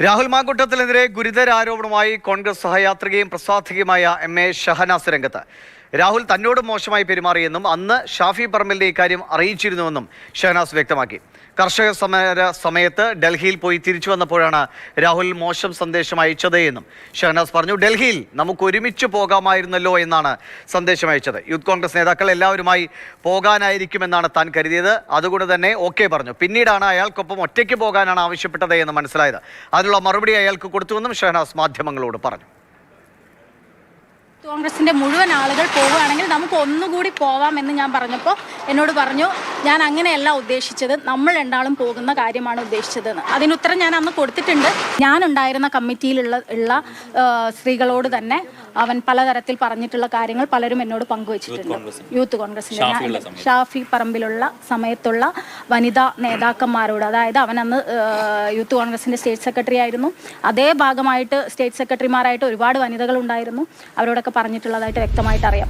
രാഹുൽ മാങ്കൂട്ടത്തിനെതിരെ ഗുരുതര ആരോപണവുമായി കോൺഗ്രസ് സഹയാത്രികയും പ്രസാധകയുമായ എം.എ. ഷഹനാസ് രംഗത്ത്. രാഹുൽ തന്നോട് മോശമായി പെരുമാറിയെന്നും അന്ന് ഷാഫി പറമ്പിലിനെ ഇക്കാര്യം അറിയിച്ചിരുന്നുവെന്നും ഷഹനാസ് വ്യക്തമാക്കി. കർഷക സമര സമയത്ത് ഡൽഹിയിൽ പോയി തിരിച്ചു വന്നപ്പോഴാണ് രാഹുൽ മോശം സന്ദേശം അയച്ചത് എന്നും ഷഹനാസ് പറഞ്ഞു. ഡൽഹിയിൽ നമുക്ക് ഒരുമിച്ച് പോകാമായിരുന്നല്ലോ എന്നാണ് സന്ദേശം അയച്ചത്. യൂത്ത് കോൺഗ്രസ് നേതാക്കൾ എല്ലാവരുമായി പോകാനായിരിക്കുമെന്നാണ് താൻ കരുതിയത്. അതുകൊണ്ട് തന്നെ ഓക്കെ പറഞ്ഞു. പിന്നീടാണ് അയാൾക്കൊപ്പം ഒറ്റയ്ക്ക് പോകാനാണ് ആവശ്യപ്പെട്ടത് എന്ന് മനസ്സിലായത്. അതിനുള്ള മറുപടി അയാൾക്ക് കൊടുത്തുവെന്നും ഷഹനാസ് മാധ്യമങ്ങളോട് പറഞ്ഞു. കോൺഗ്രസിന്റെ മുഴുവൻ ആളുകൾ പോവുകയാണെങ്കിൽ നമുക്ക് ഒന്നുകൂടി പോവാമെന്ന് ഞാൻ പറഞ്ഞപ്പോൾ എന്നോട് പറഞ്ഞു, ഞാൻ അങ്ങനെയല്ല ഉദ്ദേശിച്ചത്, നമ്മൾ രണ്ടാളും പോകുന്ന കാര്യമാണ് ഉദ്ദേശിച്ചതെന്ന്. അതിനുത്തരം ഞാൻ അന്ന് കൊടുത്തിട്ടുണ്ട്. ഞാനുണ്ടായിരുന്ന കമ്മിറ്റിയിലുള്ള സ്ത്രീകളോട് തന്നെ അവൻ പലതരത്തിൽ പറഞ്ഞിട്ടുള്ള കാര്യങ്ങൾ പലരും എന്നോട് പങ്കുവച്ചിട്ടുണ്ട്. യൂത്ത് കോൺഗ്രസിന്റെ ഷാഫി പറമ്പിലുള്ള സമയത്തുള്ള വനിതാ നേതാക്കന്മാരോട്, അതായത് അവൻ അന്ന് യൂത്ത് കോൺഗ്രസിന്റെ സ്റ്റേറ്റ് സെക്രട്ടറി ആയിരുന്നു. അതേ ഭാഗമായിട്ട് സ്റ്റേറ്റ് സെക്രട്ടറിമാരായിട്ട് ഒരുപാട് വനിതകൾ ഉണ്ടായിരുന്നു. അവരോടൊക്കെ പറഞ്ഞിട്ടുള്ളതായിട്ട് വ്യക്തമായിട്ട് അറിയാം.